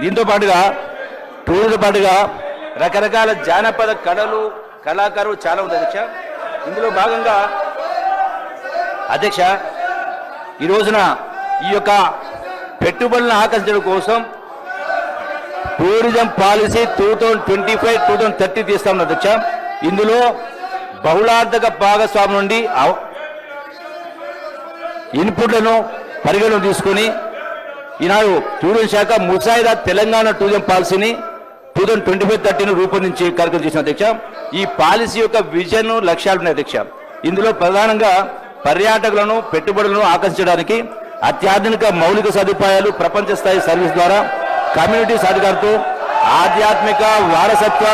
దీంతో పాటుగా టూర్తో పాటుగా రకరకాల జానపద కళలు కళాకారులు చాలా ఉంది అధ్యక్ష. ఇందులో భాగంగా అధ్యక్ష ఈ రోజున ఈ యొక్క పెట్టుబడులను ఆకర్షించడం కోసం టూరిజం పాలసీ 2025-2030 తీస్తా ఉన్న అధ్యక్ష. ఇందులో బహుళార్థక భాగస్వామి నుండి ఇన్పుట్లను పరిగణన తీసుకుని ఈనాడు టూరిజం శాఖ ముసాయిదా తెలంగాణ టూరిజం పాలసీని 2025-30 రూపొందించి కార్యక్రమం చేసిన అధ్యక్ష. ఈ పాలసీ యొక్క విజన్ లక్ష్యాలు ఉన్నాయి అధ్యక్ష. ఇందులో ప్రధానంగా పర్యాటకులను పెట్టుబడులను ఆకర్షించడానికి అత్యాధునిక మౌలిక సదుపాయాలు, ప్రపంచ స్థాయి సర్వీస్ ద్వారా కమ్యూనిటీ సాధికారతో ఆధ్యాత్మిక వారసత్వ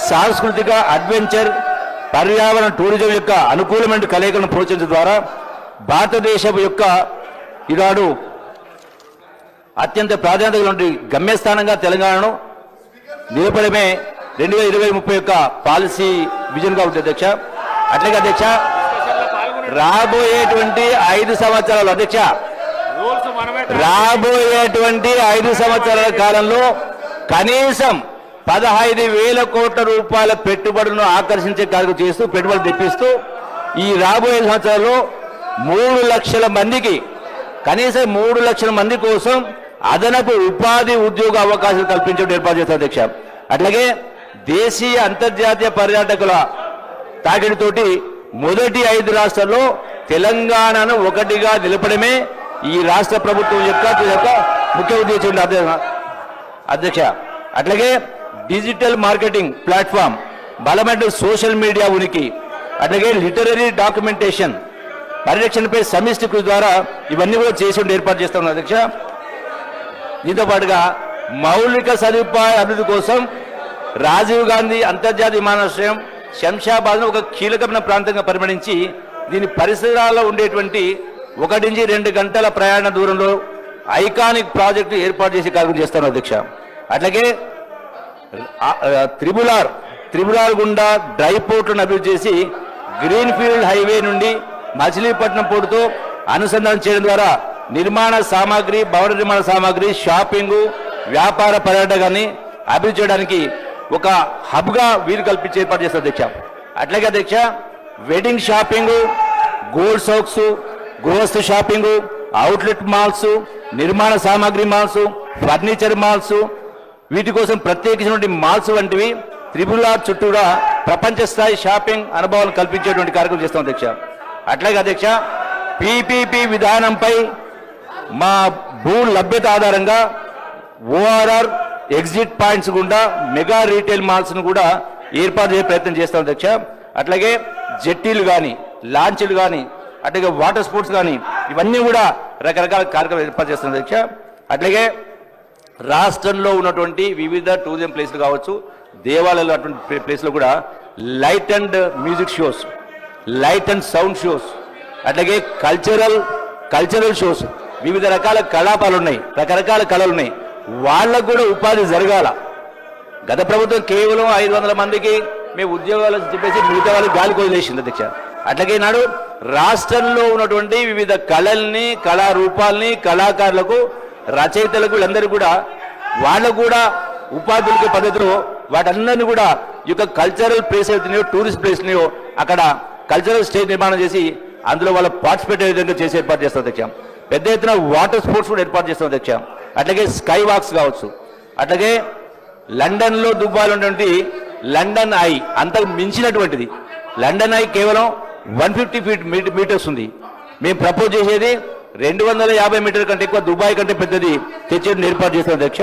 సాంస్కృతిక అడ్వెంచర్ పర్యావరణ టూరిజం యొక్క అనుకూలమైన కలయికలను ప్రోత్సహించడం ద్వారా భారతదేశం యొక్క ఈనాడు అత్యంత ప్రాధాన్యత ఉన్న గమ్యస్థానంగా తెలంగాణను నిలపడమే 2020-30 యొక్క పాలసీ విజన్గా ఉంటుంది అధ్యక్ష. అట్లాగే అధ్యక్ష రాబోయేటువంటి 5 సంవత్సరాలు అధ్యక్ష రాబోయేటువంటి 5 సంవత్సరాల కాలంలో కనీసం 15,000 కోట్ల రూపాయల పెట్టుబడులను ఆకర్షించే కార్యక్రమం చేస్తూ పెట్టుబడులు తెప్పిస్తూ ఈ రాబోయే సంవత్సరాల్లో 3 లక్షల మందికి కనీసం 3 లక్షల మంది కోసం అదనపు ఉపాధి ఉద్యోగ అవకాశాలు కల్పించడం ఏర్పాటు చేస్తారు అధ్యక్ష. అట్లాగే దేశీయ అంతర్జాతీయ పర్యాటకుల తాకిడితోటి మొదటి 5 రాష్ట్రాల్లో తెలంగాణను ఒకటిగా నిలపడమే ఈ రాష్ట్ర ప్రభుత్వం యొక్క ముఖ్య ఉద్దేశం అధ్యక్ష. అట్లాగే డిజిటల్ మార్కెటింగ్ ప్లాట్ఫామ్, బలమైన సోషల్ మీడియా ఉనికి, అట్లాగే లిటరరీ డాక్యుమెంటేషన్ పరిరక్షణపై సమిష్టి కృషి ద్వారా ఇవన్నీ కూడా చేసి ఏర్పాటు చేస్తాం అధ్యక్ష. దీంతో పాటుగా మౌలిక సదుపాయ అభివృద్ధి కోసం రాజీవ్ గాంధీ అంతర్జాతీయ విమానాశ్రయం శంషాబాద్ను ఒక కీలకమైన ప్రాంతంగా పరిగణించి దీని పరిసరాల్లో ఉండేటువంటి 1-2 గంటల ప్రయాణ దూరంలో ఐకానిక్ ప్రాజెక్టు ఏర్పాటు చేసి కార్యక్రమం చేస్తాను అధ్యక్ష. అట్లాగే త్రిబులార్ గుండా డ్రై పోర్ట్లను అభివృద్ధి చేసి గ్రీన్ ఫీల్డ్ హైవే నుండి మచిలీపట్నం పోర్టుతో అనుసంధానం చేయడం ద్వారా నిర్మాణ సామాగ్రి, భవన నిర్మాణ సామాగ్రి, షాపింగ్, వ్యాపార పర్యాటకాన్ని అభివృద్ధి చేయడానికి ఒక హబ్గా వీలు కల్పించి ఏర్పాటు చేస్తారు అధ్యక్ష. అట్లాగే అధ్యక్ష వెడ్డింగ్ షాపింగ్, గోల్డ్ సౌక్స్, గృహస్థ షాపింగ్, అవుట్లెట్ మాల్స్, నిర్మాణ సామాగ్రి మాల్స్, ఫర్నిచర్ మాల్స్, వీటి కోసం ప్రత్యేకించినటువంటి మాల్స్ వంటివి త్రిబులార్ చుట్టూరా ప్రపంచ స్థాయి షాపింగ్ అనుభవాలను కల్పించేటువంటి కార్యక్రమం చేస్తాం అధ్యక్ష. అట్లాగే అధ్యక్ష పీపీపీ విధానంపై మా భూ లభ్యత ఆధారంగా ఓఆర్ఆర్ ఎగ్జిట్ పాయింట్స్ గుండా మెగా రీటైల్ మాల్స్ ను కూడా ఏర్పాటు చేసే ప్రయత్నం చేస్తాం అధ్యక్ష. అట్లాగే జెట్టీలు కానీ, లాంచీలు కానీ, అట్లాగే వాటర్ స్పోర్ట్స్ కానీ ఇవన్నీ కూడా రకరకాల కార్యక్రమాలు ఏర్పాటు చేస్తాం అధ్యక్ష. అట్లాగే రాష్ట్రంలో ఉన్నటువంటి వివిధ టూరిజం ప్లేస్లు కావచ్చు, దేవాలయాలు అటువంటి ప్లేస్లో కూడా light and music shows, light and sound shows, అట్లాగే కల్చరల్ షోస్, వివిధ రకాల కళాపాలు ఉన్నాయి, రకరకాల కళలు ఉన్నాయి, వాళ్ళకు కూడా ఉపాధి జరగాల. గత ప్రభుత్వం కేవలం 500 మందికి మేము ఉద్యోగాలు చెప్పేసి మిగతా వాళ్ళకి గాలి వదిలేసింది అధ్యక్ష. అట్లాగే నాడు రాష్ట్రంలో ఉన్నటువంటి వివిధ కళల్ని, కళారూపాలని, కళాకారులకు, రచయితలకు వీళ్ళందరూ కూడా వాళ్ళకు కూడా ఉపాధులకి పద్ధతిలో వాటందరినీ కూడా ఈ యొక్క కల్చరల్ ప్లేస్ అవుతున్నాయో, టూరిస్ట్ ప్లేస్నియో అక్కడ కల్చరల్ స్టేజ్ నిర్మాణం చేసి అందులో వాళ్ళ పార్టిసిపేట్ విధంగా చేసి ఏర్పాటు చేస్తాం అధ్యక్ష. పెద్ద ఎత్తున వాటర్ స్పోర్ట్స్ కూడా ఏర్పాటు చేస్తాం అధ్యక్ష. అట్లాగే స్కై వాక్స్ కావచ్చు, అట్లాగే లండన్లో దుబాయ్లో ఉన్నటువంటి లండన్ ఐ అంతకు మించినటువంటిది. లండన్ ఐ కేవలం 150 మీటర్స్ ఉంది. మేము ప్రపోజ్ చేసేది 250 మీటర్ల కంటే ఎక్కువ దుబాయ్ కంటే పెద్దది తెచ్చేది ఏర్పాటు చేస్తాం అధ్యక్ష.